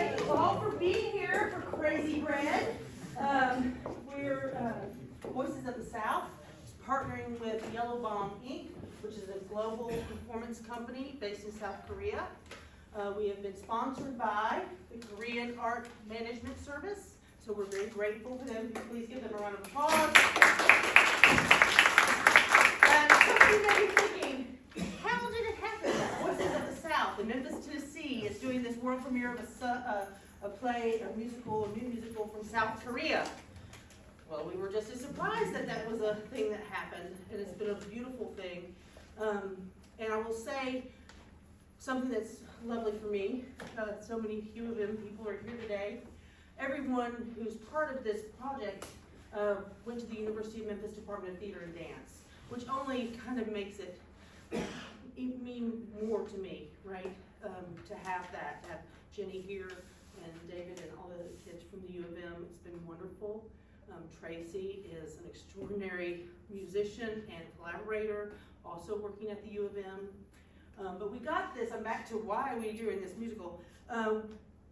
thank you all for being here for Crazy Red. We're Voices of the South, partnering with Yellow Bomb Inc., which is a global performance company based in South Korea. We have been sponsored by the Korean Art Management Service, so we're very grateful for them. Please give them a round of applause. And somebody may be thinking, how did it happen? Voices of the South in Memphis, Tennessee is doing this world premiere of a play, a musical, a new musical from South Korea. Well, we were just as surprised that that was a thing that happened, and it's been a beautiful thing. And I will say something that's lovely for me. So many U of M people are here today. Everyone who's part of this project went to the University of Memphis Department of Theater and Dance, which only kind of makes it mean more to me, right? To have that, to have Jenny here and David and all the kids from the U of M. It's been wonderful. Tracy is an extraordinary musician and collaborator, also working at the U of M. But we got this, I'm back to why we're doing this musical.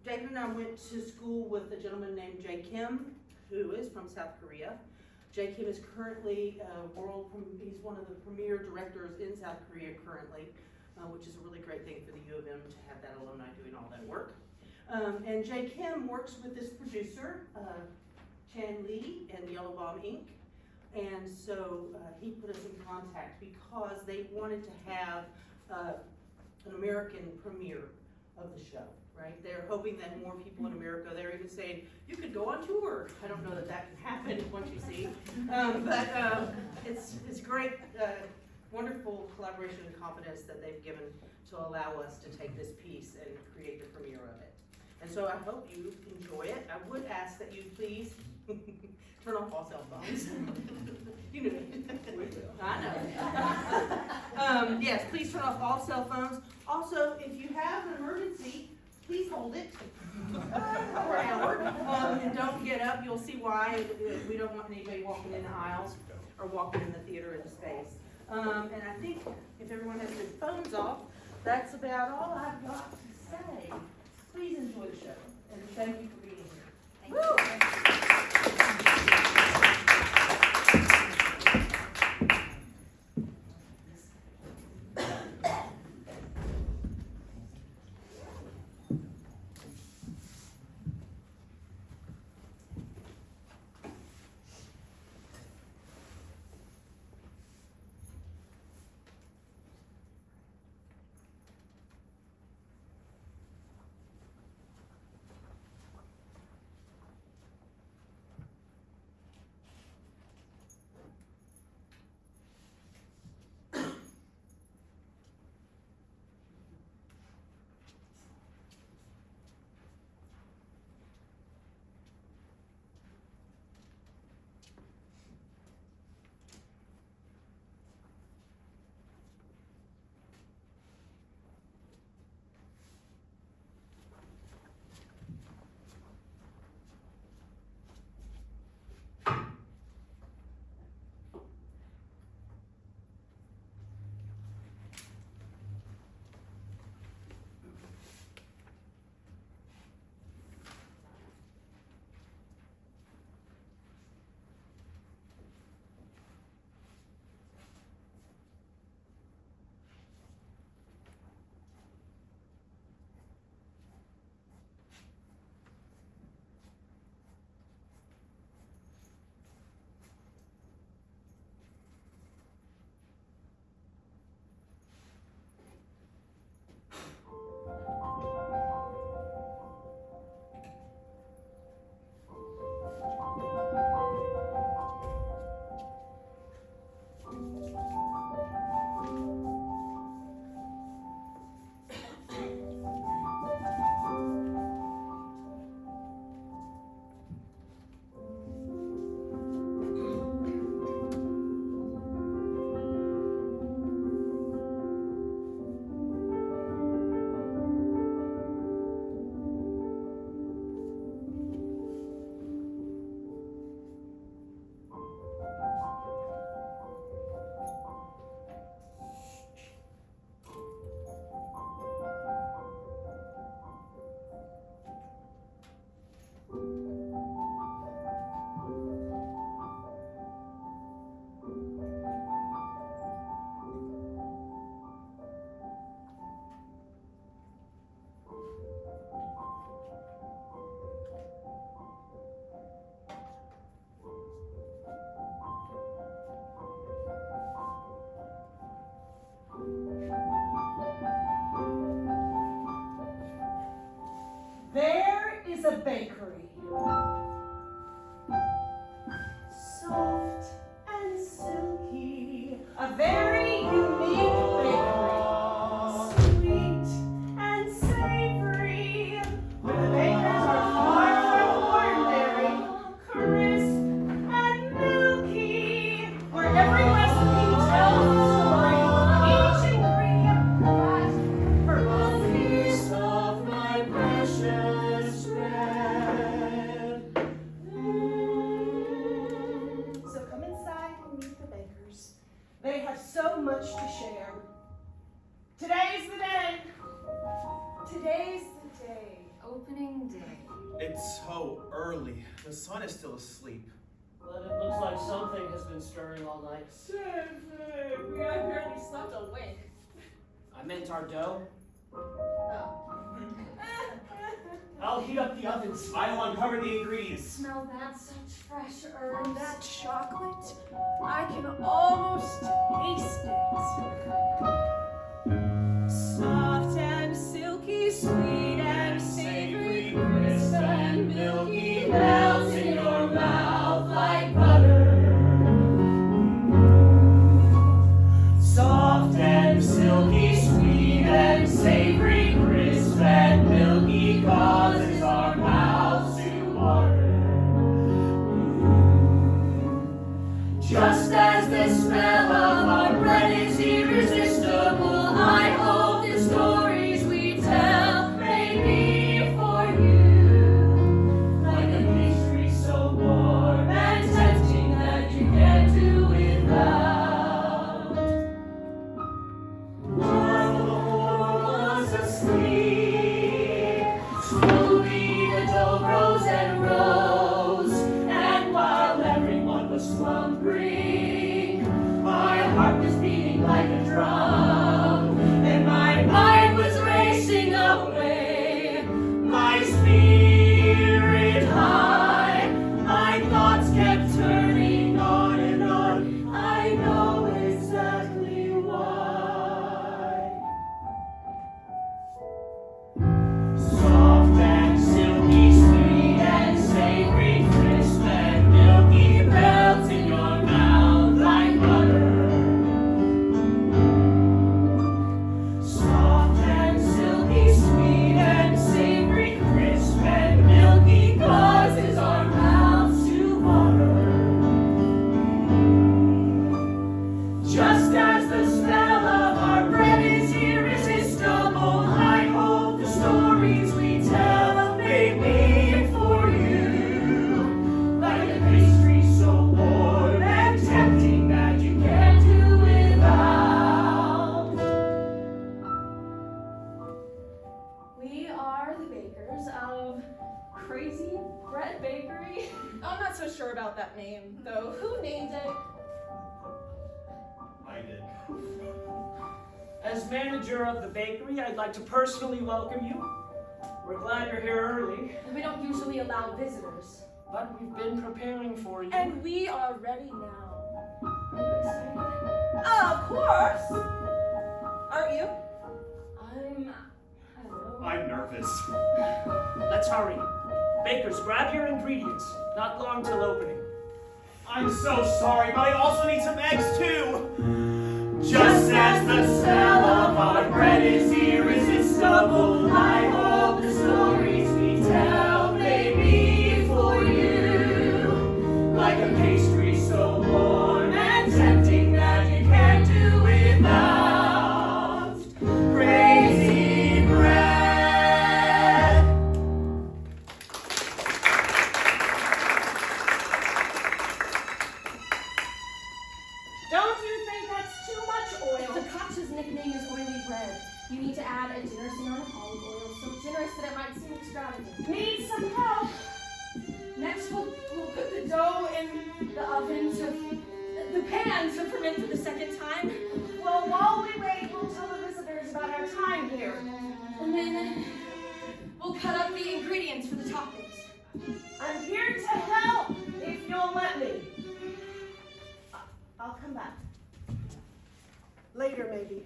David and I went to school with a gentleman named Jae Kim, who is from South Korea. Jae Kim is currently he's one of the premier directors in South Korea currently, which is a really great thing for the U of M to have that alumni doing all that work. And Jae Kim works with this producer, Chan Lee and Yellow Bomb Inc. And so he put us in contact because they wanted to have an American premiere of the show, right? They're hoping that more people in America, they're even saying, you could go on tour. I don't know that that can happen once you see. But it's great, wonderful collaboration and confidence that they've given to allow us to take this piece and create the premiere of it. And so I hope you enjoy it. I would ask that you please turn off all cell phones. You knew it. I know. Yes, please turn off all cell phones. Also, if you have an emergency, please hold it for an hour and don't get up. You'll see why. We don't want anybody walking in the aisles or walking in the theater in the space. And I think if everyone has their phones off, that's about all I've got to say. Please enjoy the show, and thank you for being here. Thank you. so much to share. Today's the day. Today's the day. Opening day. It's so early. The sun is still asleep. But it looks like something has been stirring all night. We have barely slept a wink. I meant our dough. Oh. I'll heat up the ovens. I'll uncover the ingredients. Smell that? Such fresh herbs. And that chocolate, I can almost taste it. Soft and silky, sweet and savory, crisp and milky, melts in your mouth like butter. Soft and silky, sweet and savory, crisp and milky, causes our mouths to water. Just as the smell of our bread is irresistible, I hope the stories we tell may be for you. Like a pastry so warm and tempting that you can't do without. While the whole was asleep, slowly the dough rose and rose, and while everyone was slumbering, my heart was beating like a drum, and my mind was racing away, my spirit high, my thoughts kept turning on and on. I know exactly why. Soft and silky, sweet and savory, crisp and milky, melts in your mouth like butter. Soft and silky, sweet and savory, crisp and milky, causes our mouths to water. Just as the smell of our bread is irresistible, I hope the stories we tell may be for you. Like a pastry so warm and tempting that you can't do without. We are the bakers of Crazy Bread Bakery. I'm not so sure about that name, though. Who named it? I did. As manager of the bakery, I'd like to personally welcome you. We're glad you're here early, We don't usually allow visitors. but we've been preparing for you. And we are ready now. Are you excited? Of course! Aren't you? I don't know. I'm nervous. Let's hurry. Bakers, grab your ingredients. Not long till opening. I'm so sorry, but I also need some eggs too. Just as the smell of our bread is irresistible, I hope the stories we tell may be for you. Like a pastry so warm and tempting that you can't do without. Crazy bread. Don't you think that's too much oil? The Koch's nickname is oily bread. You need to add a generous amount of olive oil, so generous that it might seem extravagant. Need some help? Next, we'll put the dough in the oven the pan to ferment for the second time. Well, while we wait, we'll tell the visitors about our time here. And then we'll cut up the ingredients for the toppings. I'm here to help, if you'll let me. I'll come back. Later, maybe.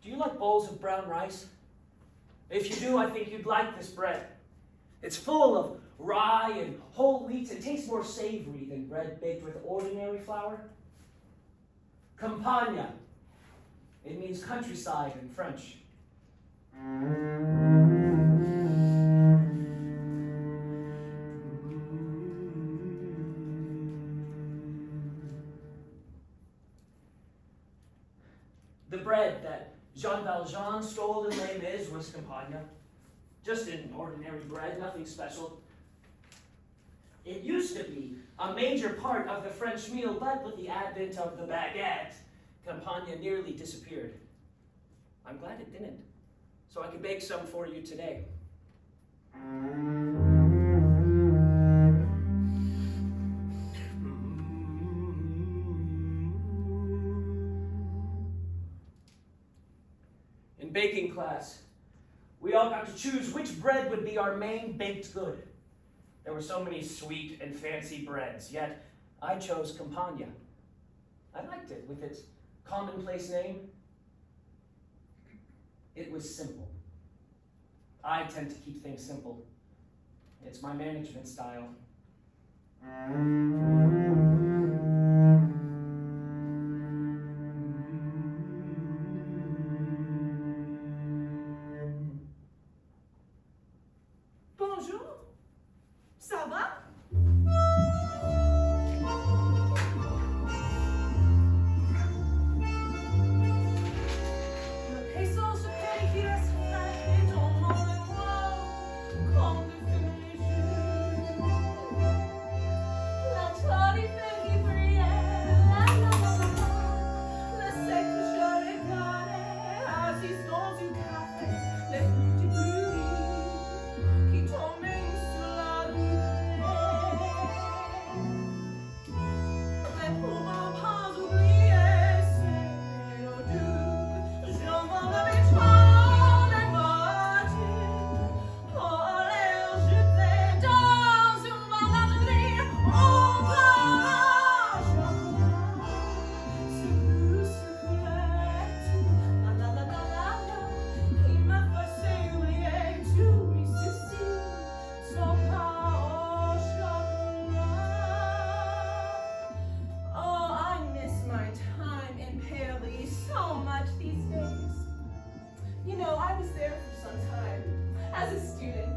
Do you like bowls of brown rice? If you do, I think you'd like this bread. It's full of rye and whole wheat and tastes more savory than bread baked with ordinary flour. Campagna. It means countryside in French. The bread that Jean Valjean stole in Les Mis was Campagna. Just an ordinary bread, nothing special. It used to be a major part of the French meal, but with the advent of the baguette, Campagna nearly disappeared. I'm glad it didn't, so I could bake some for you today. In baking class, we all got to choose which bread would be our main baked good. There were so many sweet and fancy breads, yet I chose Campagna. I liked it with its commonplace name. It was simple. I tend to keep things simple. It's my management style. Bonjour. Ça va? Le peso se paye qui reste fait dans mon mémoire, comme de fumée. La jolie femme qui brillait, la la la la la, le sec que je regardais, assis dans du café, les petits bruits qui tombaient sur la rue. Mais pour ne pas oublier ces mélodies, j'envole avec toi les matins, pour aller jeter dans une bananerie au bras chocolat. Ce goût secret, la la la la la la, qui m'a fait oublier tous mes soucis, sans pas au chocolat. Oh, I miss my time in Paris so much these days. You know, I was there for some time as a student.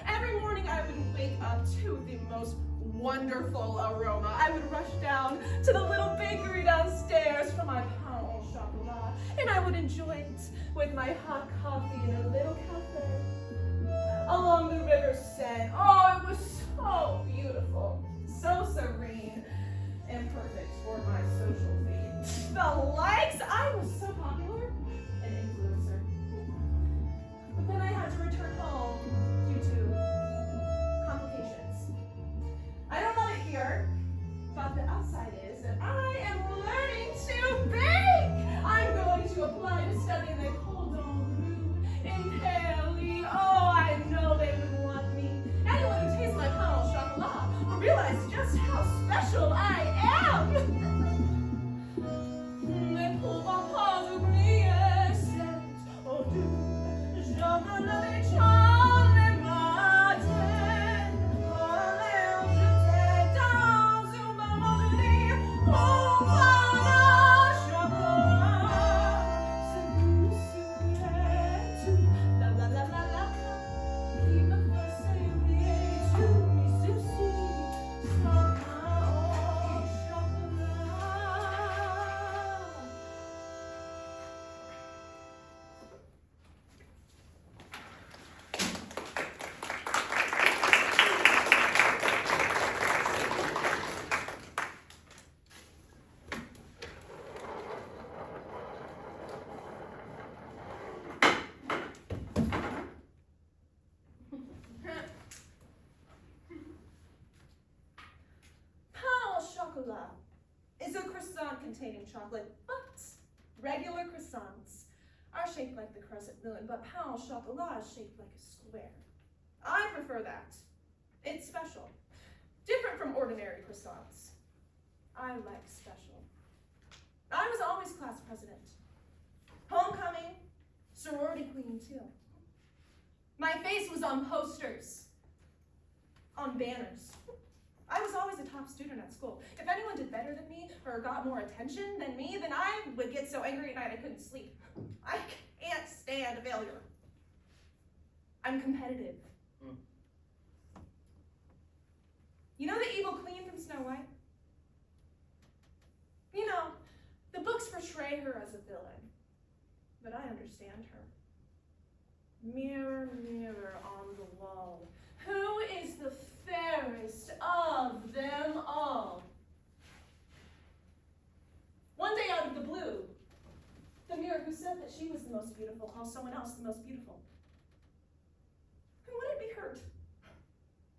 Every morning I would wake up to the most wonderful aroma. I would rush down to the little bakery downstairs for my pain au chocolat, and I would enjoy it with my hot coffee in a little cafe along the River Seine. Oh, it was so beautiful, so serene, and perfect for my social feed. The likes, I was so popular, an influencer. But then I had to return home due to complications. I don't love it here, but the upside is that I am learning to bake. I'm going to apply to study in the Cordon Bleu in Paris. Oh, I know they would want me. Anyone who tastes my pain au chocolat will realize just how special I am. Ne pouvant pas oublier cette odeur, j'envole avec toi les matins, pour aller jeter dans une bananerie au bras chocolat. Ce goût secret, la la la la la, qui me fait oublier tous mes soucis, sans pain au chocolat. Pain au chocolat is a croissant containing chocolate, but regular croissants are shaped like the crescent moon, but pain au chocolat is shaped like a square. I prefer that. It's special. Different from ordinary croissants. I like special. I was always class president. Home too. My face was on posters, on banners. I was always a top student at school. If anyone did better than me or got more attention than me, then I would get so angry at night I couldn't sleep. I can't stand failure. I'm competitive. You know the evil queen from Snow White? You know, the books portray her as a villain, but I understand her. Mirror, mirror on the wall, who is the fairest of them all? One day out of the blue, the mirror who said that she was the most beautiful calls someone else the most beautiful. Who wouldn't be hurt?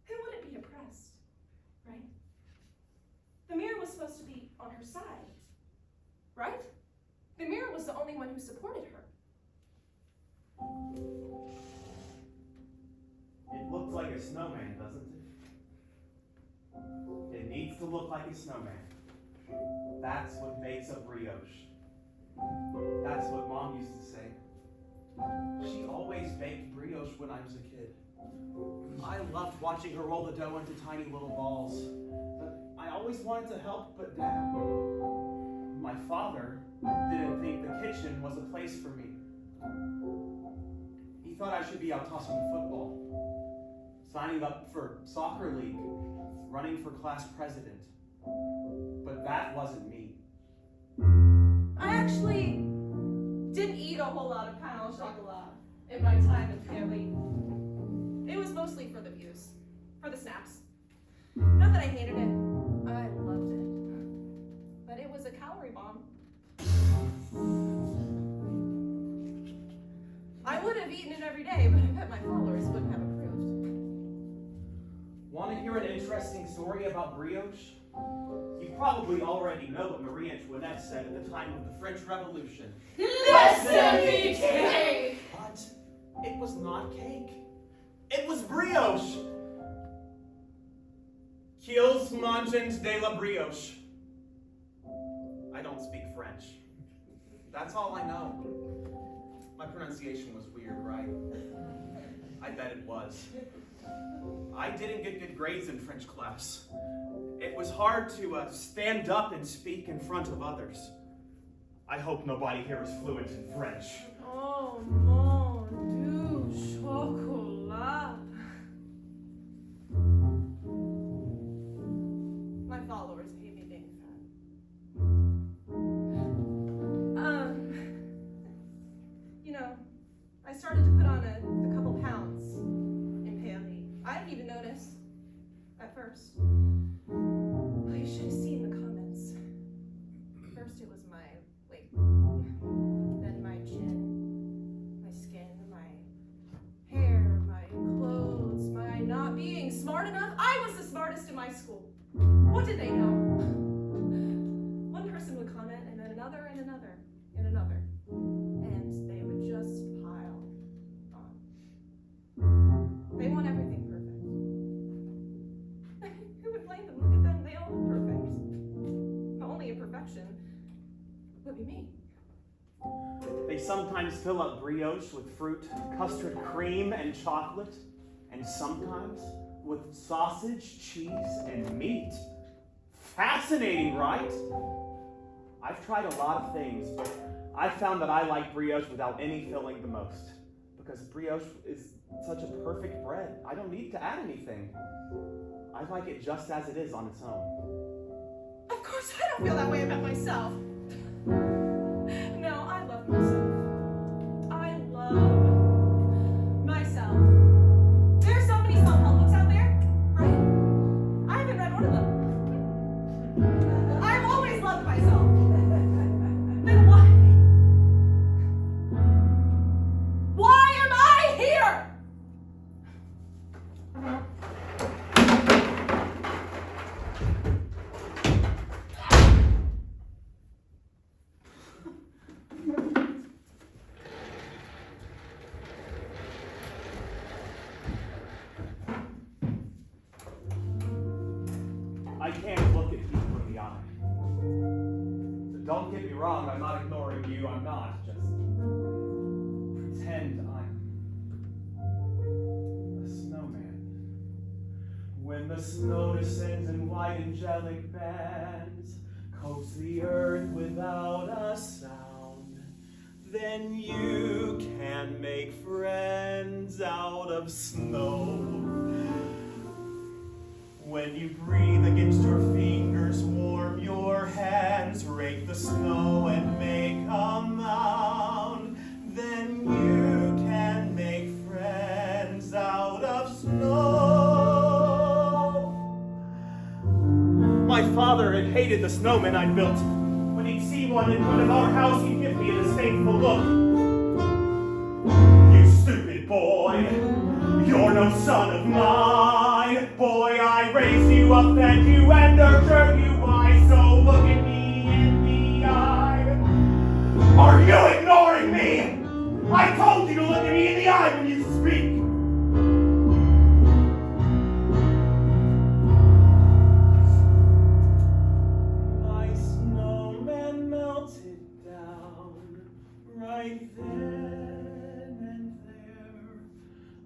Who wouldn't be depressed? Right? The mirror was supposed to be on her side, right? The mirror was the only one who supported her. It looks like a snowman, doesn't it? It needs to look like a snowman. That's what makes a brioche. That's what Mom used to say. She always baked brioche when I was a kid. I loved watching her roll the dough into tiny little balls. But I always wanted to help but Dad. My father didn't think the kitchen was a place for me. He thought I should be out tossing the football, signing up for soccer league, running for class president. But that wasn't me. I actually didn't eat a whole lot of pain au chocolat in my time in Paris. It was mostly for the views, for the snaps. Not that I hated it, I loved it. But it was a calorie bomb. I would have eaten it every day, but I bet my followers wouldn't have approved. Want to hear an interesting story about brioche? You probably already know what Marie Antoinette said at the time of the French Revolution. Let me cake! But it was not cake. It was brioche. Qu'ils mangent de la brioche. I don't speak French. That's all I know. My pronunciation was weird, right? I bet it was. I didn't get good grades in French class. It was hard to stand up and speak in front of others. I hope nobody here is fluent in French. Oh, mon du chocolat. My followers hate me being fat. You know, I started to put on a couple pounds in Paris. I didn't even notice at first. Oh, you should have seen the comments. First it was my weight, then my chin, my skin, my hair, my clothes, my not being smart enough. I was the smartest in my school. What did they know? One person would comment, and then another, and another, and another. And they would just pile on. They want everything perfect. Who would blame them? Look at them, they all look perfect. The only imperfection would be me. They sometimes fill up brioche with fruit, custard cream, and chocolate, and sometimes with sausage, cheese, and meat. Fascinating, right? I've tried a lot of things, but I've found that I like brioche without any filling the most, because brioche is such a perfect bread. I don't need to add anything. I like it just as it is on its own. Of course, I don't feel that way about myself. No, I love myself. I love myself. There are so many self-help books out there, right? I haven't read one of them. I've always loved myself. Then why? Why am I here? I can't look at people in the eye. Don't get me wrong, I'm not ignoring you, I'm not. Just pretend I'm the snow descends in white angelic bands, coats the earth without a sound, then you can make friends out of snow. When you breathe against your fingers, warm your hands, rake the snow and make a mound, then you can make friends out of snow. My father had hated the snowmen I'd built. When he'd see one in front of our house, he'd give me a disdainful look. You stupid boy, you're no son of mine. Boy, I raised you up, fed you, and nurtured you. Why? So look at me in the eye. Are you ignoring me? I told you to look at me in the eye when you speak. My snowman melted down right then and there.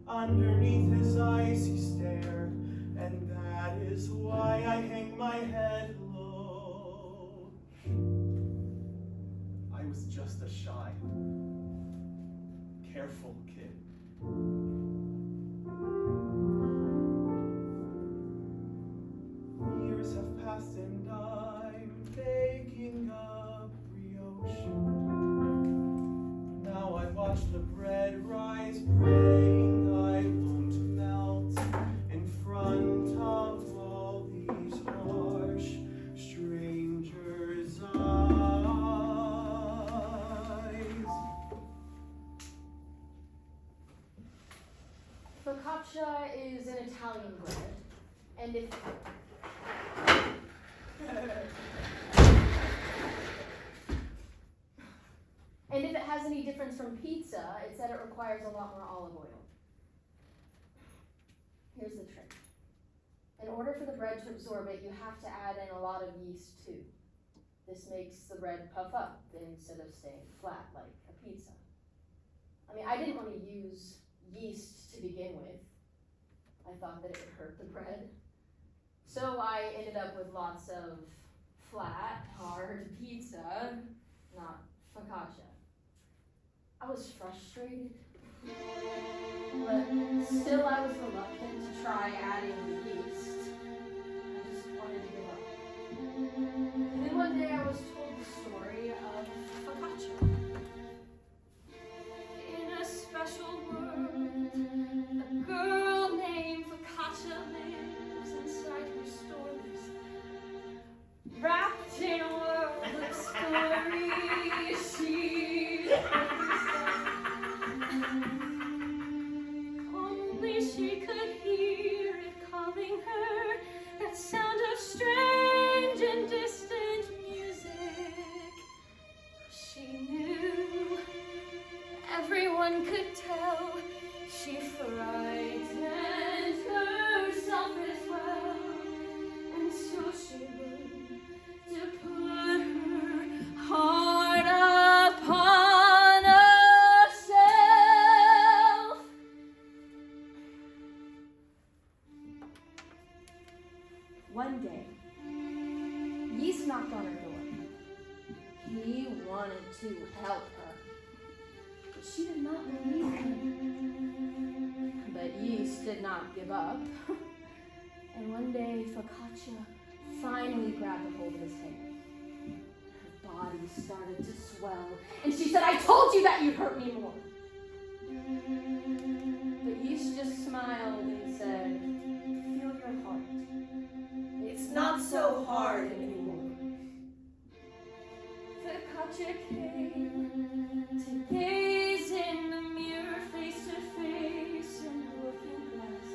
Underneath his icy stare, and that is why I hang my head low. I was just a shy, careful kid. Years have passed and I'm baking up brioche. Now I watch the bread rise, praying I won't melt in front of all these harsh strangers' eyes. Focaccia is an Italian bread, and if it has any difference from pizza, it's that it requires a lot more olive oil. Here's the trick. In order for the bread to absorb it, you have to add in a lot of yeast too. This makes the bread puff up instead of staying flat like a pizza. I mean, I didn't want to use yeast to begin with. I thought that it would hurt the bread. So I ended up with lots of flat, hard pizza, not focaccia. I was frustrated, but still I was reluctant to try adding the yeast. I just wanted to give up. And then one day I was told the story of focaccia. In a special world, a girl named Focaccia lives inside her stories. Wrapped in a world of stories, she's only she could hear it calling her, that sound of strange and distant music. She knew, everyone could tell, she frightened herself as well, and so she learned to put her heart upon herself. One day, yeast knocked on her door. He wanted to help her, but she did not believe him. But yeast did not give up. And one day, Focaccia finally grabbed a hold of his hand. Her body started to swell, and she said, "I told you that you'd hurt me more." But yeast just smiled and said, "Feel your heart. It's not so hard anymore." Focaccia came to gaze in the mirror face to face in the looking glass,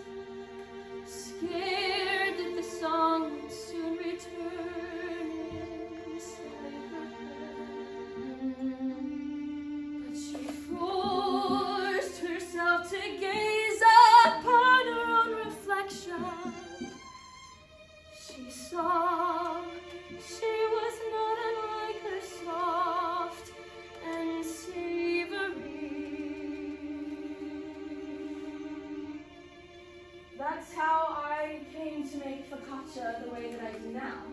scared that the song would soon return inside her head. But she fooled to make focaccia the way that I do now.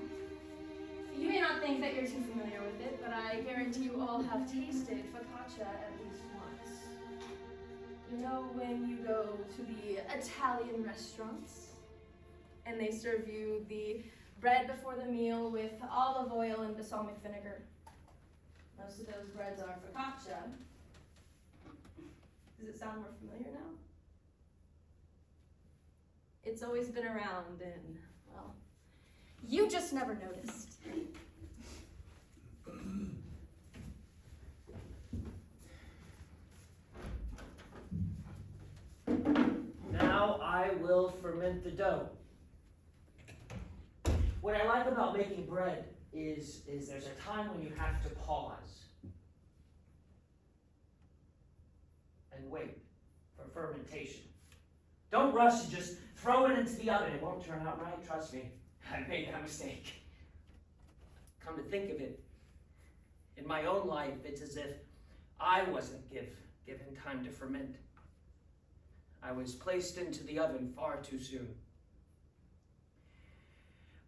You may not think that you're too familiar with it, but I guarantee you all have tasted focaccia at least once. You know when you go to the Italian restaurants and they serve you the bread before the meal with olive oil and balsamic vinegar? Most of those breads are focaccia. Does it sound more familiar now? It's always been around and, well, you just never noticed. Now I will ferment the dough. What I like about making bread is there's a time when you have to pause and wait for fermentation. Don't rush and just throw it into the oven. It won't turn out right, trust me. I made that mistake. Come to think of it, in my own life, it's as if I wasn't given time to ferment. I was placed into the oven far too soon.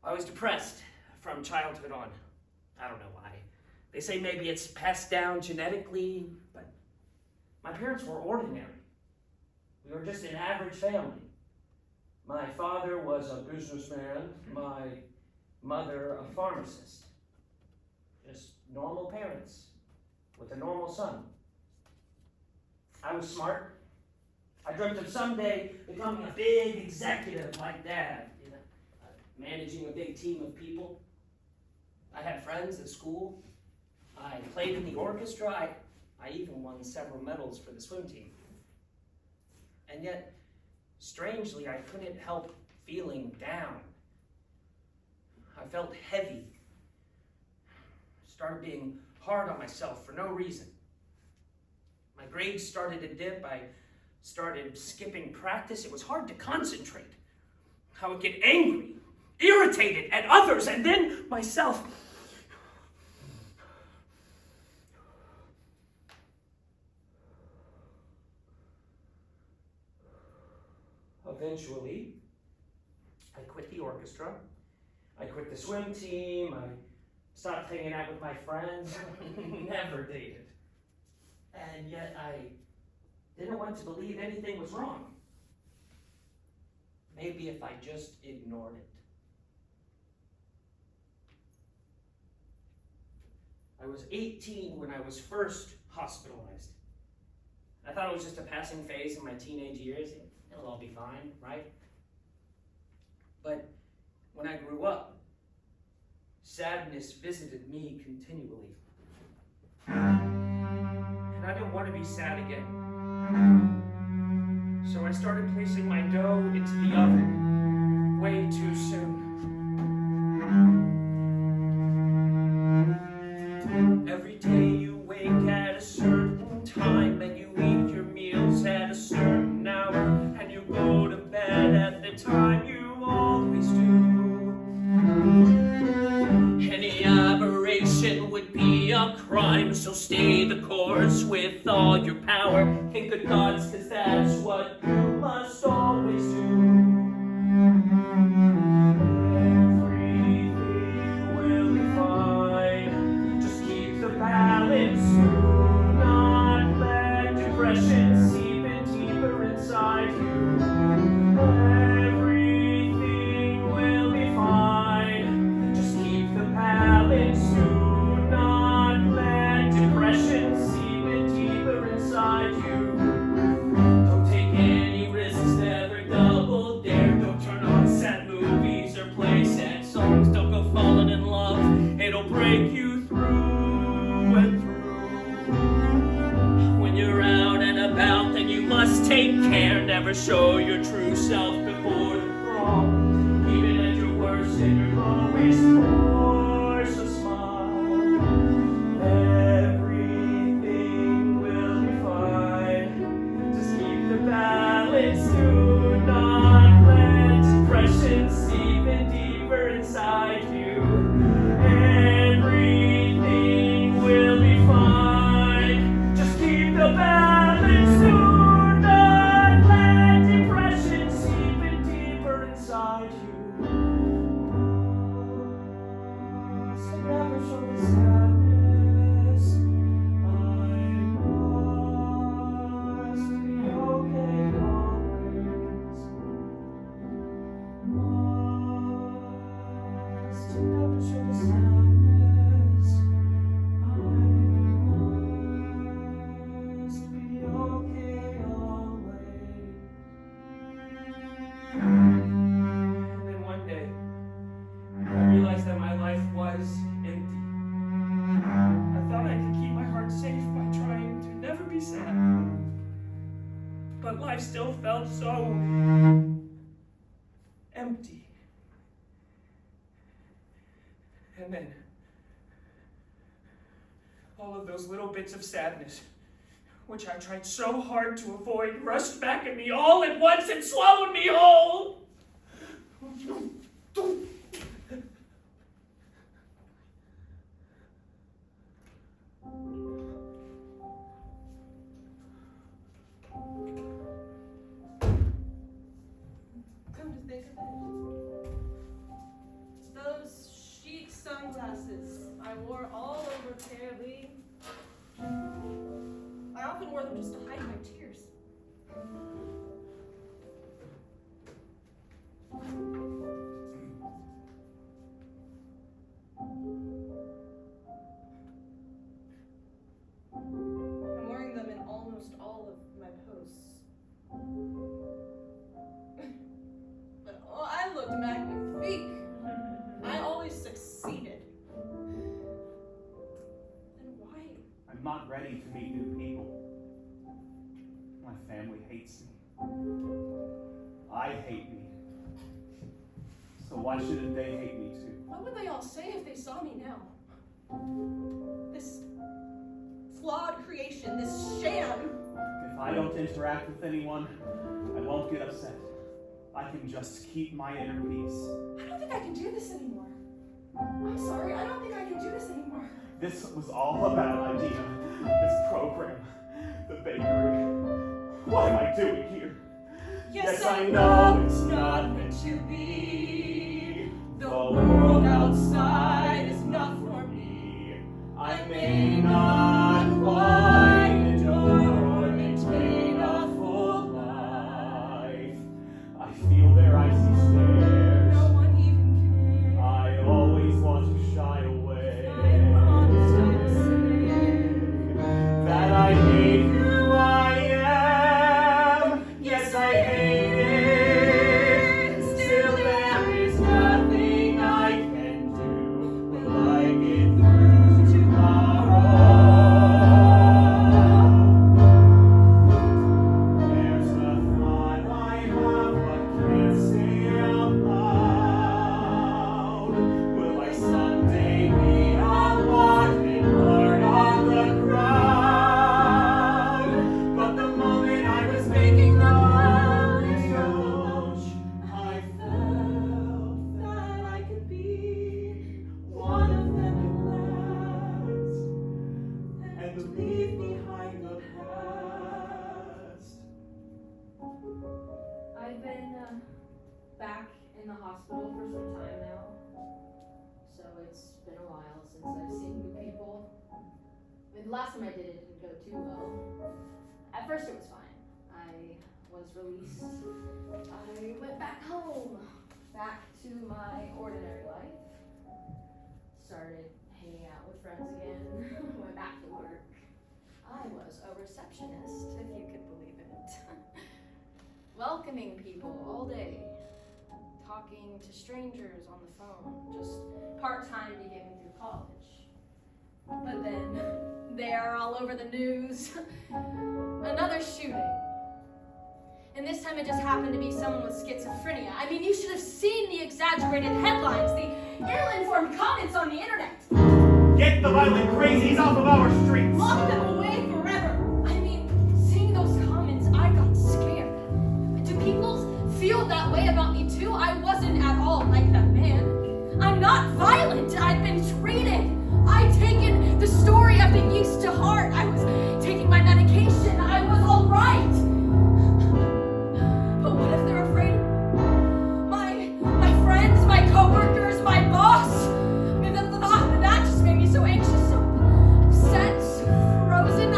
I was depressed from childhood on. I don't know why. They say maybe it's passed down genetically, but my parents were ordinary. We were just an average family. My father was a businessman, my mother a pharmacist. Just normal parents with a normal son. I was smart. I dreamt of someday becoming a big executive like Dad, managing a big team of people. I had friends at school. I played in the orchestra. I even won several medals for the swim team. And yet, strangely, I couldn't help feeling down. I felt heavy. Started being hard on myself for no reason. My grades started to dip. I started skipping practice. It was hard to concentrate. I would get angry, irritated at others, and then myself. Eventually, I quit the orchestra. I quit the swim team. I stopped hanging out with my friends. Never dated. And yet I didn't want to believe anything was wrong. Maybe if I just ignored it. I was 18 when I was first hospitalized. I thought it was just a passing phase in my teenage years. It'll all be fine, right? But when I grew up, sadness visited me continually. And I didn't want to be sad again. So I started placing my dough into the oven way too soon. Every day you wake at a certain time and you eat your meals at a certain hour and you go to bed at the time you always do. Any aberration would be a crime, so stay the course with all your power. Think good thoughts, 'cause that's what you must always do. Everything will be fine. Just keep the balance. Do not let depression seep in deeper inside you. Everything will be fine. Just keep the balance. Do not let depression seep in deeper inside you. Don't take any risks, never double dare. Don't turn on sad movies or play sad songs. Don't go falling in love, it'll break you through and through. When you're out and about, then you must take care. Never show your true self before the throng. Even at your worst and your lowest, force a smile. Everything will be fine. Just keep the balance. Do not let depression seep in deeper inside you. Everything will be fine. Just keep the balance. Do not let depression seep in deeper inside you. very sad. But life still felt so empty. And then, all of those little bits of sadness, which I tried so hard to avoid, rushed back at me all at once and swallowed me whole. Come to think of it, those chic sunglasses I wore all over Paris. I often wore them just to hide my tears. I'm wearing them in almost all of my posts. But oh, I looked magnifique. I always succeeded. Then why? I'm not ready to meet new people. My family hates me. I hate me. So why shouldn't they hate me too? What would they all say if they saw me now? This flawed creation, this sham. If I don't interact with anyone, I won't get upset. I can just keep my inner peace. I don't think I can do this anymore. I'm sorry, I don't think I can do this anymore. This was all a bad idea. This program, the bakery. What am I doing here? Yes, I know it's not meant to be. The world outside is not for me. I may not quite endure or maintain a full life. I feel their icy stares. No one even cares. I always want to shy away. I'm honest, I'm saying That I hate who I am. Yes, I hate it. Still, there is nothing I can do. Will I get through tomorrow? There's a thought I have but can't say out loud. Will I someday be a walking bird on the ground? But the moment I was making the approach, I felt that I could be one of them at last, and leave behind the past. I've been back in the hospital for some time now, so it's been a while since I've seen new people. I mean, the last time I did it didn't go too well. At first it was fine. I was released. I went back home, back to my ordinary life. Started hanging out with friends again, went back to work. I was a receptionist, if you could believe it. Welcoming people all day, talking to strangers on the phone, just part-time to get me through college. But then, they are all over the news. Another shooting. And this time it just happened to be someone with schizophrenia. I mean, you should have seen the exaggerated headlines, the ill-informed comments on the internet. Get the violent crazies off of our streets! Lock them away forever. I mean, seeing those comments, I got scared. Do people feel that way about me too? I wasn't at all like that man. I'm not violent. I've been treated. I'd taken the story of the yeast to heart. I was taking my medication. I was all right. But what if they're afraid? My friends, my coworkers, my boss. I mean, the thought of that just made me so anxious, so upset, so frozen.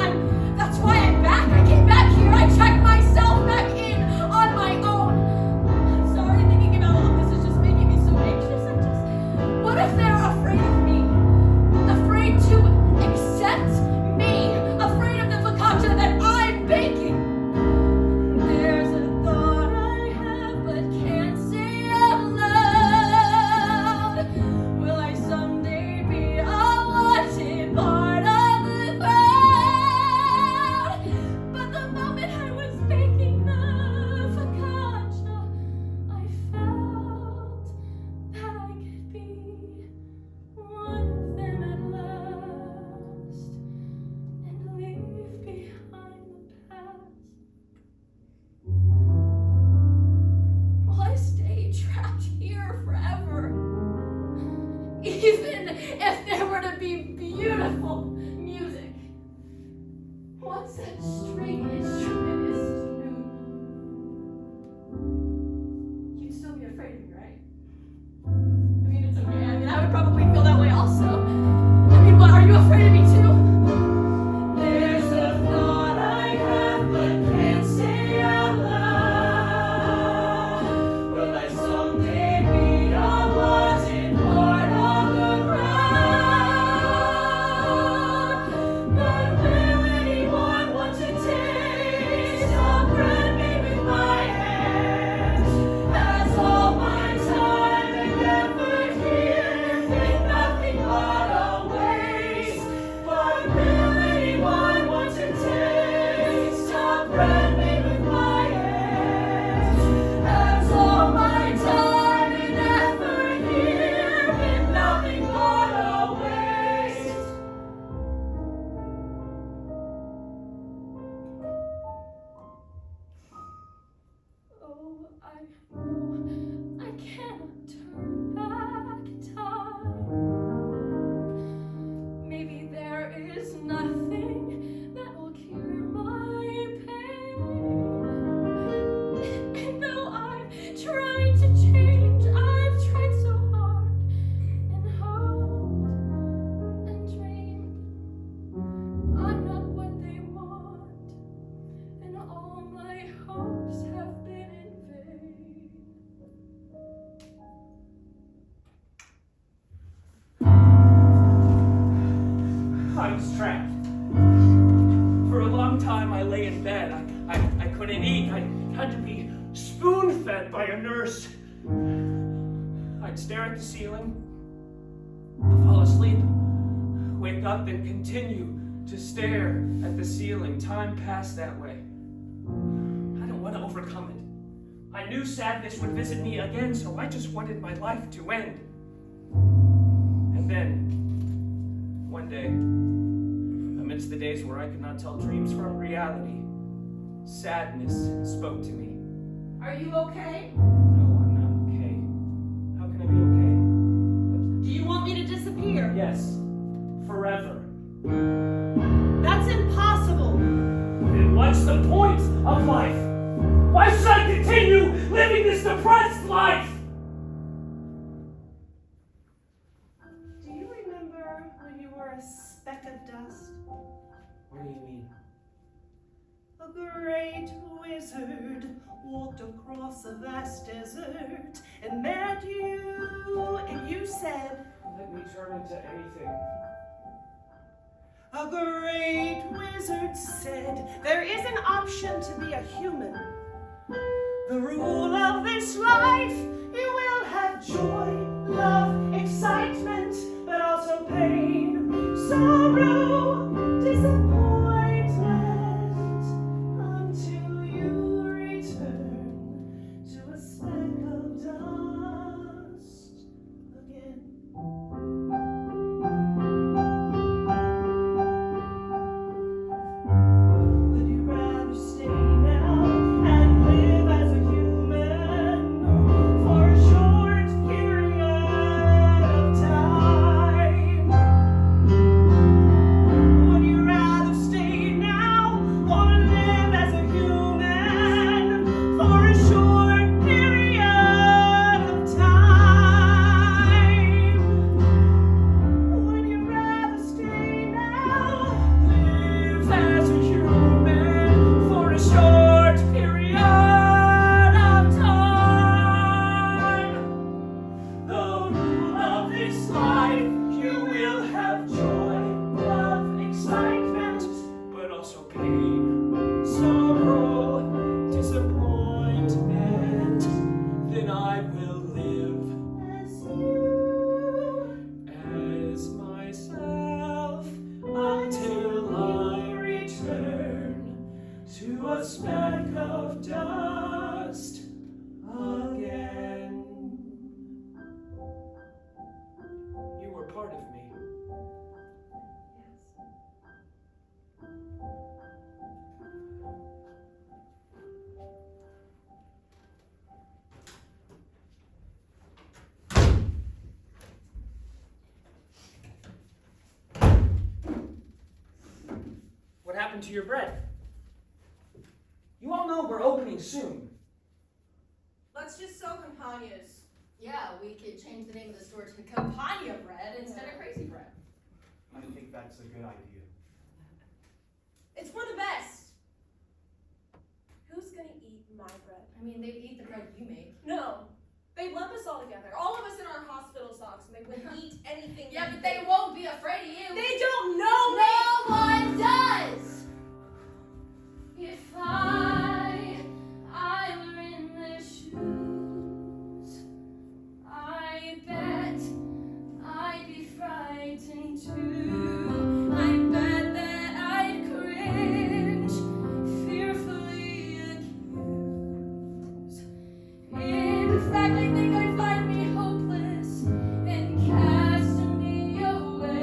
That's why I'm back. I came back here. I checked myself back in on my own. I'm sorry, thinking about all this is just making me so anxious. What if they're afraid of me? Afraid to accept me? Afraid of the Fakata beautiful music. What's such strange, tremendous tune? You'd still be afraid of me, right? I mean, it's okay. I mean, I would probably feel that way also. I mean, what, are you afraid of me too? There's a thought I have but can't say out loud. Will I someday be a wanted part of the crowd? But will anyone want to taste of bread made with my hands? Has all my time and effort here been nothing but a waste? But will anyone want to taste of bread made with my hands? Has all my time and effort here been nothing but a waste? Oh, I know I cannot turn back time. Maybe there is nothing that will cure my pain. And though I've tried to change, I've tried so hard and hoped and dreamed. I'm not what they want, and all my hopes have been in vain. I was trapped. For a long time I lay in bed. I couldn't eat. I had to be spoon-fed by a nurse. I'd stare at the ceiling, fall asleep, wake up and continue to stare at the ceiling. Time passed that way. I don't want to overcome it. I knew sadness would visit me again, so I just wanted my life to end. And then, one day, amidst the days where I could not tell dreams from reality, sadness spoke to me. Are you okay? No, I'm not okay. How can I be Do you want me to disappear? okay? Yes, forever. That's impossible. Then what's the point of life? Why should I continue living this depressed life? Do you remember when you were a speck of dust? What do you mean? A great wizard walked across a vast desert and met you, and you said, Let me turn into anything. a great wizard said, there is an option to be a human. The rule of this life, you will have joy, love, excitement, but also pain, sorrow, disappointment, until you return to a speck of dust again. Would you rather stay now and live as a human for a short period of time? Would you rather stay now or live as a human for a short period of time? Would you rather stay now, live as a human for a short period of time? The rule of this life, you will have joy, love, excitement, but also pain, sorrow, disappointment. Then I will live as you, as myself, until I return to a speck of dust again. You were part of me. happened to your bread. You all know we're opening soon. Let's just sell campagnas. Yeah, we could change the name of the store to Campania Bread instead of Crazy Bread. I think that's a good idea. It's for the best. Who's gonna eat my bread? I mean, they'd eat the bread you make. No. They'd lump us all together. All of us in our hospital socks, and they would eat anything. Yeah, but they won't be afraid of you. They don't know me! No one does! If I were in their shoes, I bet I'd be frightened too. I bet that I'd cringe, fearfully accused. In fact, I think I'd find me hopeless and cast me away.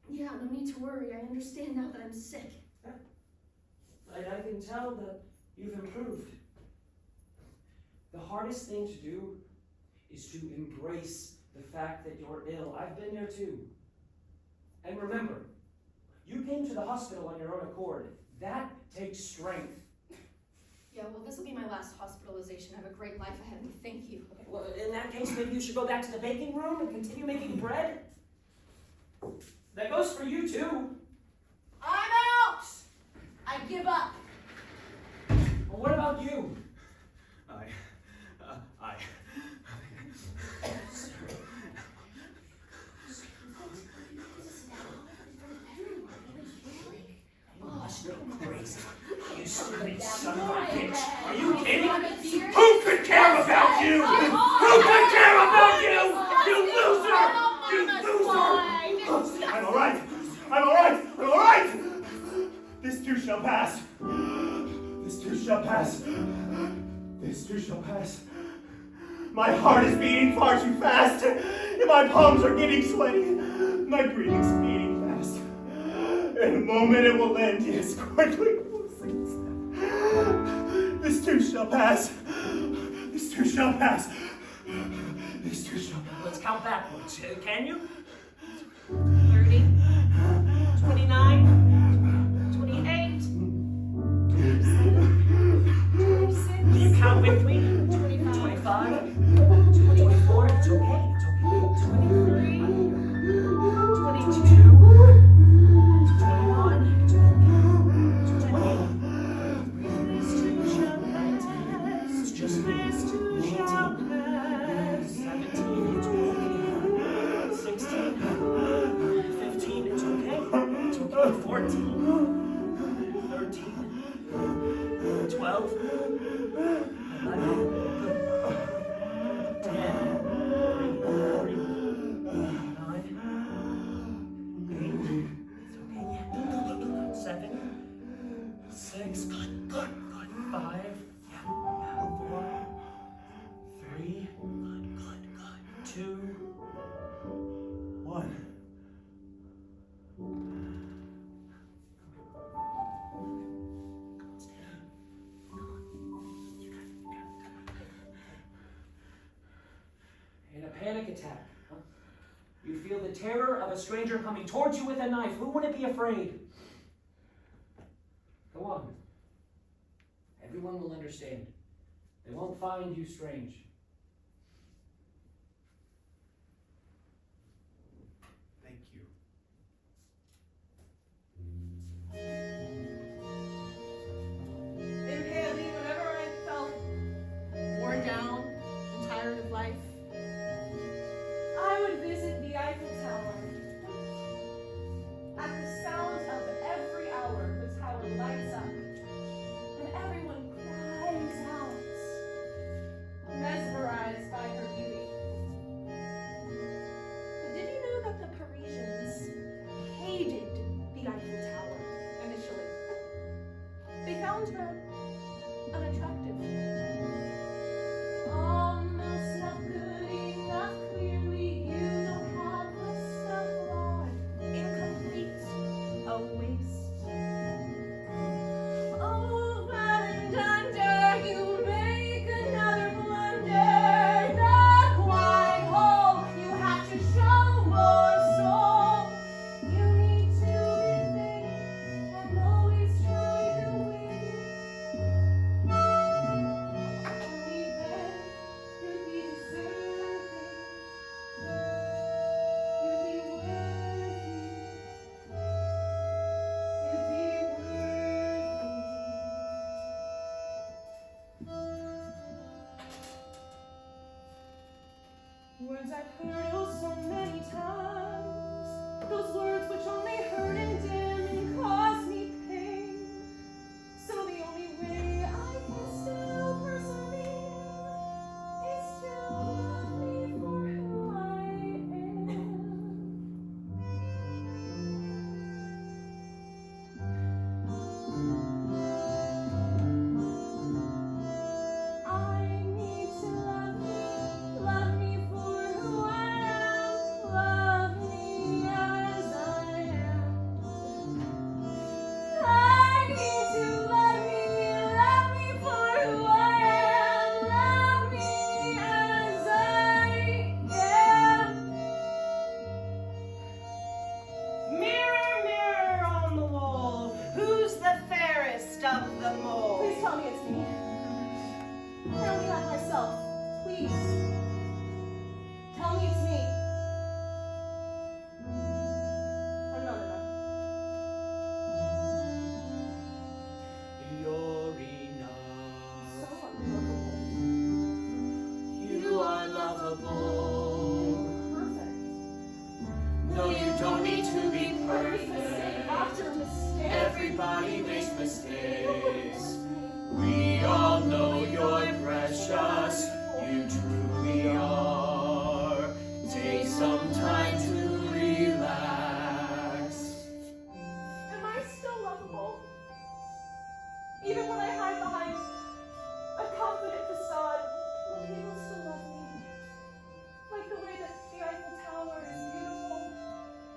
Yeah, no need to worry. I understand now that I'm sick. I can tell that you've improved. The hardest thing to do is to embrace the fact that you're ill. I've been there too. And remember, you came to the hospital on your own accord. That takes strength. Yeah, well, this will be my last hospitalization. I have a great life ahead of me. Thank you. Okay, well, in that case, maybe you should go back to the baking room and continue making bread? That goes for you too. I'm out! I give up. Well, what about you? I. Must go crazy. You stupid son of a bitch. Are you kidding? Who could care about you? Who could care about you? You loser! You loser! I'm alright. I'm alright. I'm alright. This too shall pass. This too shall pass. This too shall pass. My heart is beating far too fast. And my palms are getting sweaty. My breathing's beating fast. In a moment it will end. Yes, quickly. This too shall pass. This too shall pass. This too shall pass. Let's count backwards. Can you? 14, 13, 12, 11, 10, 9, 8, it's okay, 7, 6, good, 5, yeah, 4, 3, good, 2, 1. In a panic attack, huh? You feel the terror of a stranger coming towards you with a knife. Who wouldn't be afraid? Go on. Everyone will understand. They won't find you strange. Thank you. In Paoli, whenever I felt Worn down and tired of life. I would visit the Eiffel Tower. At the sound of every hour, the tower lights up, and everyone cries out, mesmerized by her beauty. But did you know that the Parisians hated the Eiffel Tower initially? They found her unattractive. Almost not good enough, clearly you don't have the stuff on. Incomplete, a waste. Over and under, you make another blunder. Not quite whole, you have to show more soul. You need to be thick and always try to win. Only then you'd be deserving. You'd be worthy. You'd be worthy. Words I've heard oh so many times. Those words which only hurt and dim and cause me pain. So the only way I can still persevere is to love me for who I am. I need to love me for who I am, love me as I am. I need to love me for who I am, love me as I am. Mirror, mirror on the wall, who's the fairest of them all? Please tell me it's me. Tell me I'm myself, please. Tell me it's me. I'm not enough. You're enough. So unlovable. You are lovable. Perfect. No, you don't need to be Mistake perfect. after mistake. Everybody makes mistakes. We all know you're precious. You truly are. Take some time to relax. Am I still lovable? Even when I hide behind a confident facade, will people still love me? Like the way that the Eiffel Tower is beautiful,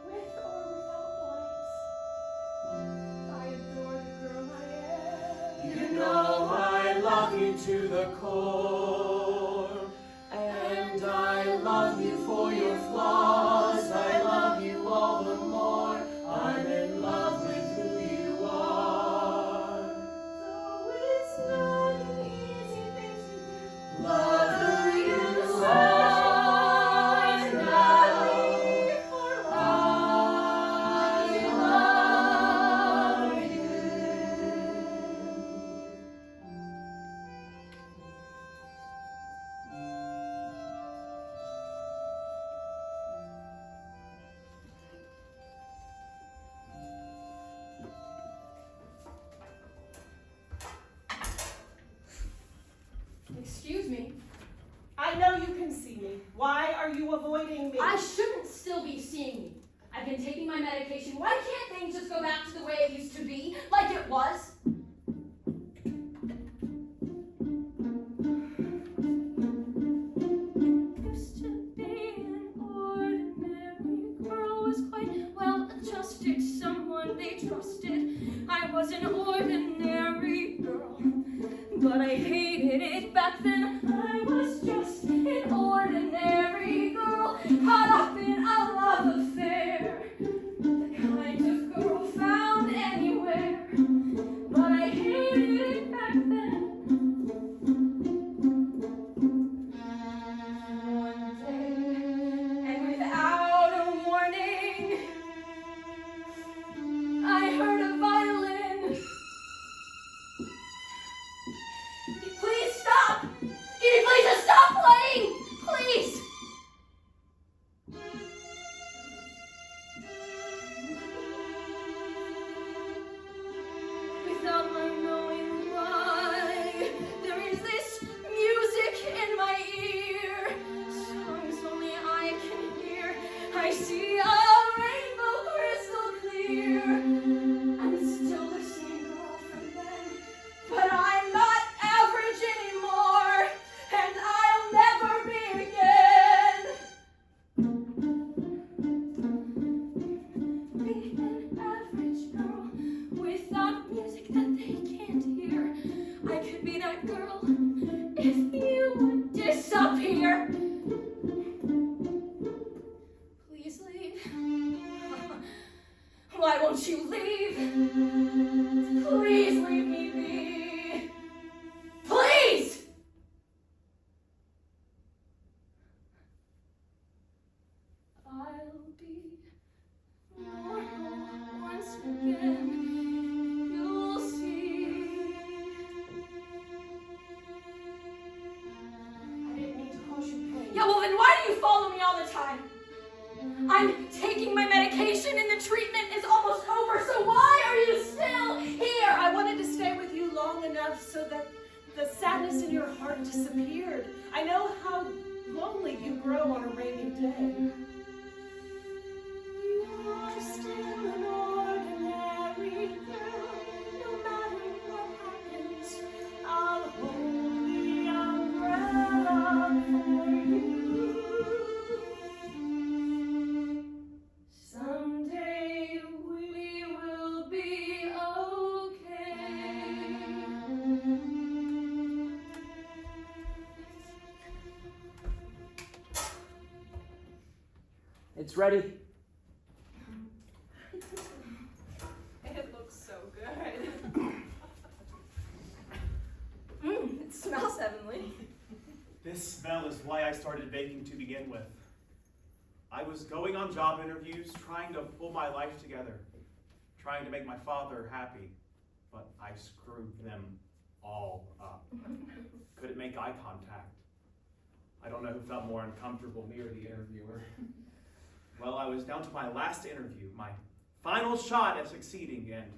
with or without lights. I adore the girl I am. You know I love you to the core. And I love you for your flaws. I love you all the more. I'm in love with who you are. Though it's not an easy thing to do. Love who you are now. I love you. medication. Why can't things just go back to the way it used to be, like it was? Used to be an ordinary girl, was quite well adjusted, someone they trusted. I was an ordinary girl, but I hated it back then. I was just an ordinary girl, caught up in a love affair, the kind of girl found anywhere, but I hated it back then. One day, and without a warning, I heard a violin. Please stop! Can you please just stop playing? Please! Without my knowing why, there is this music in my ear. Songs only I can hear. I see a rainbow crystal clear. I'm still the same girl from then, but I'm not average anymore, and I'll never be again. Be an average girl without music that they can't hear. I could be that girl if you would disappear. Please leave. Why won't you leave? Please leave me be. Please! I'll be normal once again. You'll see. I didn't mean to cause you pain. Yeah, well then why do you follow me all the time? I'm taking my medication and the treatment is almost over, so why are you still here? I wanted to stay with you long enough so that the sadness in your heart disappeared. I know how lonely you grow on a rainy day. You are still an ordinary girl. No matter what happens, I'll hold the umbrella for you. Someday we will be okay. It's ready. It looks so good. It smells heavenly. This smell is why I started baking to begin with. I was going on job interviews, trying to pull my life together, trying to make my father happy, but I screwed them all up. Couldn't make eye contact. I don't know who felt more uncomfortable, me or the interviewer. Well, I was down to my last interview, my final shot at succeeding, and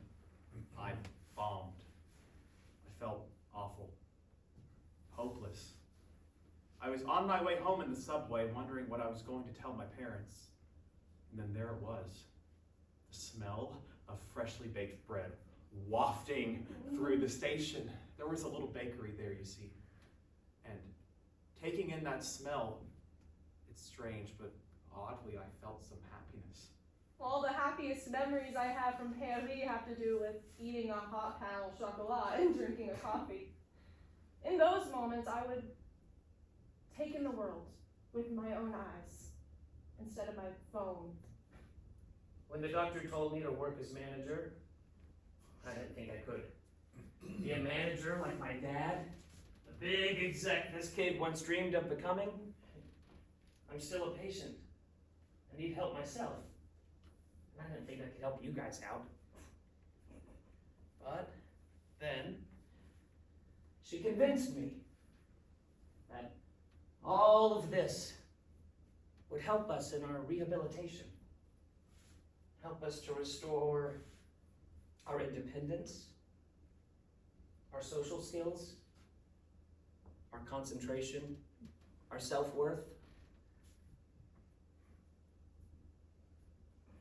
I bombed. I felt awful, hopeless. I was on my way home in the subway, wondering what I was going to tell my parents. And then there it was, the smell of freshly baked bread wafting through the station. There was a little bakery there, you see. And taking in that smell, it's strange, but oddly, I felt some happiness. All the happiest memories I have from Paris have to do with eating a hot pain au chocolat and drinking a coffee. In those moments, I would take in the world with my own eyes instead of my phone. When the doctor told me to work as manager, I didn't think I could. Be a manager like my dad, the big exec this kid once dreamed of becoming. I'm still a patient. I need help myself. And I didn't think I could help you guys out. But then, she convinced me that all of this would help us in our rehabilitation. Help us to restore our independence, our social skills, our concentration, our self-worth.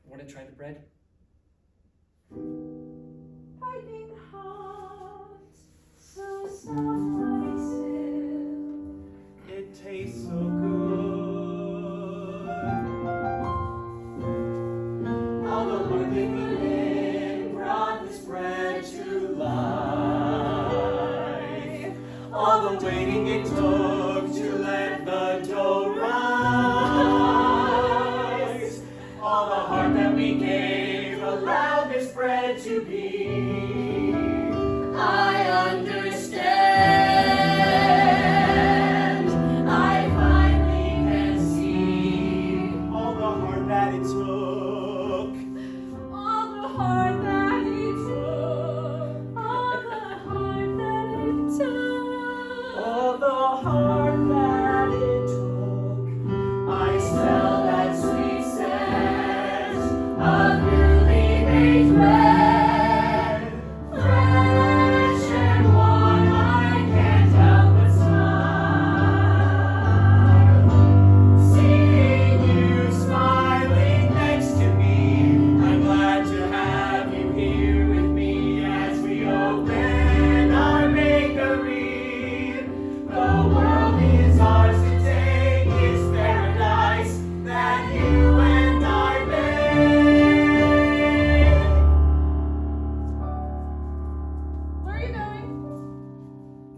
Want to try the bread? Piping hot, so soft like silk. It tastes so good. All the work they put in brought this bread to life. All the waiting it took to let the dough rise. All the heart that we gave allowed this bread to be. I understand. I finally can see all the heart that it took. All the heart that it took. All the heart that it took. All the heart that it took. I smell that sweet scent of newly made bread. Fresh and warm, I can't help but smile. Seeing you smiling next to me, I'm glad to have you here with me as we open our bakery. The world is ours to take, it's paradise that you and I made. Where are you going?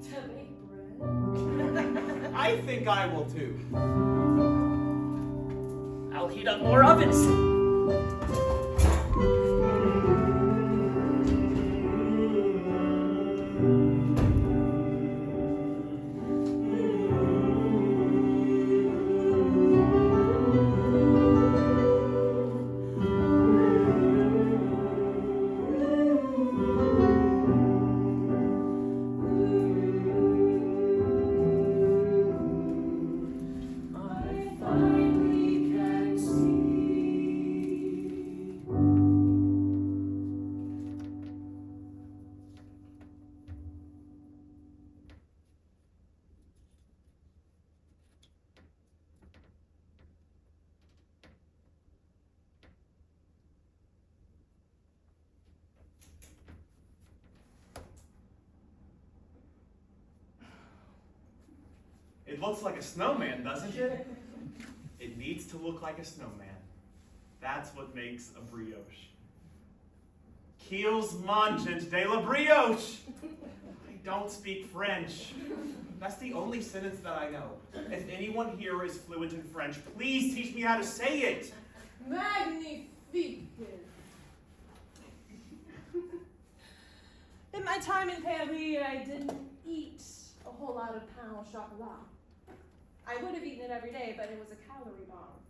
To make bread. I think I will too. I'll heat up more ovens. I finally can see. It looks like a snowman, doesn't it? It needs to look like a snowman. That's what makes a brioche. Qu'ils mangent de la brioche. I don't speak French. That's the only sentence that I know. If anyone here is fluent in French, please teach me how to say it. Magnifique. In my time in Paris, I didn't eat a whole lot of pain au chocolat. I would have eaten it every day, but it was a calorie bomb.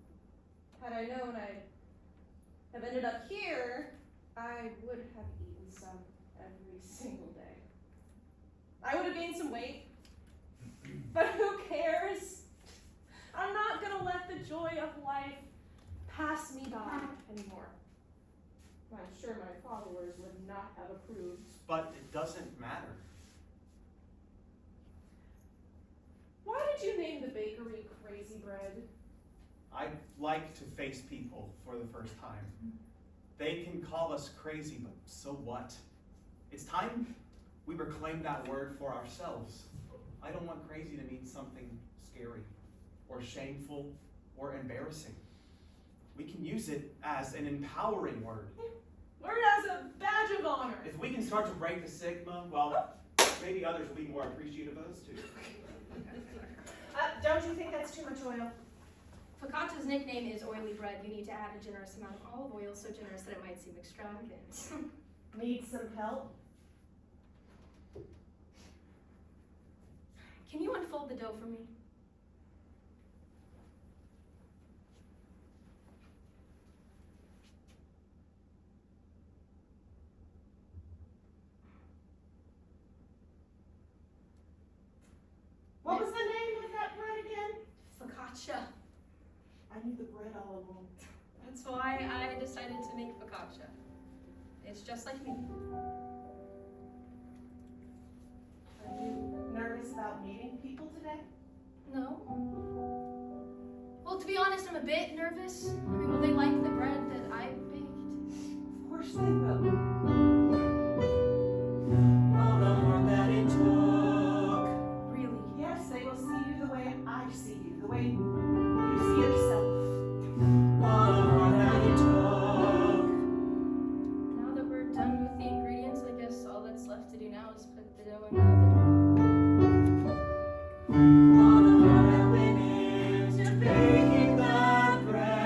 Had I known I'd have ended up here, I would have eaten some every single day. I would have gained some weight, but who cares? I'm not gonna let the joy of life pass me by anymore. I'm sure my followers would not have approved. But it doesn't matter. Why did you name the bakery Crazy Bread? I'd like to face people for the first time. They can call us crazy, but so what? It's time we reclaim that word for ourselves. I don't want crazy to mean something scary or shameful or embarrassing. We can use it as an empowering word. Word as a badge of honor. If we can start to break the stigma, well, maybe others will be more appreciative of us too. Don't you think that's too much oil? Focaccia's nickname is oily bread. You need to add a generous amount of olive oil, so generous that it might seem extravagant. Need some help? Can you unfold the dough for me? What was the name of that bread again? Focaccia. I knew the bread all along. That's why I decided to make focaccia. It's just like me. Are you nervous about meeting people today? No. Well, to be honest, I'm a bit nervous. I mean, will they like the bread that I baked? course they will. All the harm that it took. Really. Yes, they will see you the way I see you, the way you see yourself. All the harm that it took. Now that we're done with the ingredients, I guess all that's left to do now is put the dough in the oven. All the harm that went into baking the bread.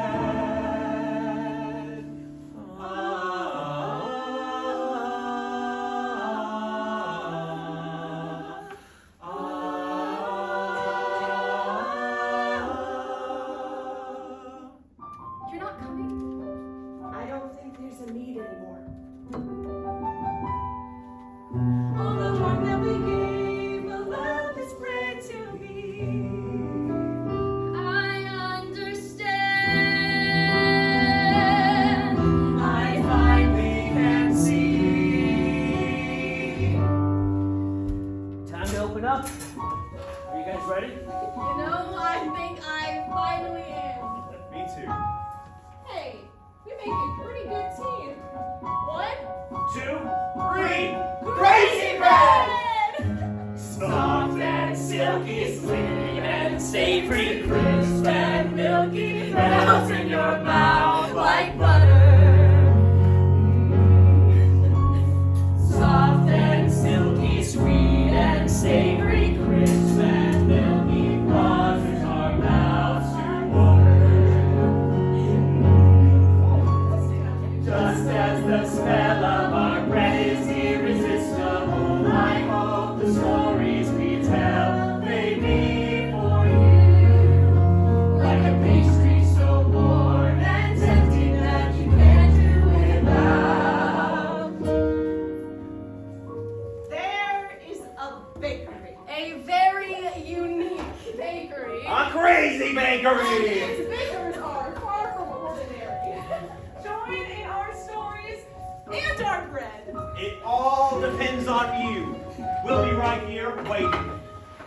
You're not coming? I don't think there's a need anymore. All the harm that we gave, allow this bread to be. I understand. I finally can see. Time to open up. Are you guys ready? You know, I think I finally am. Me too. Hey, we make a pretty good team. 1, 2, 3. Crazy bread! Soft and silky, sweet and savory, crisp and milky, melts in your mouth like butter. Soft and silky, sweet and savory, crisp and milky, causes our mouths to water. Just as the smell of our bread is irresistible, I hope the stories we tell may be for you. Like a pastry so warm and tempting that you can't do without. There is a bakery. A very unique bakery. A crazy bakery! Its bakers are far from ordinary. Join in our stories and our bread. It all depends on you. We'll be right here waiting.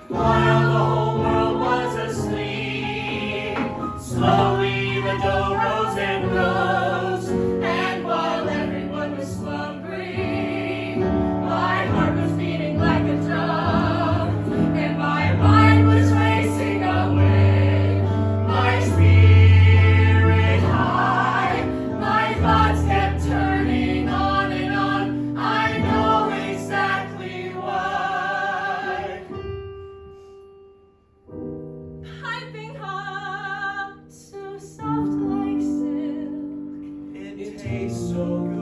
While the whole world was asleep, slowly the dough rose and rose. And while everyone was slumbering, my heart was beating like a drum, and my mind was racing away. My spirit high, my thoughts kept turning on and on. I know exactly why. Piping hot, so soft like silk. It tastes so good.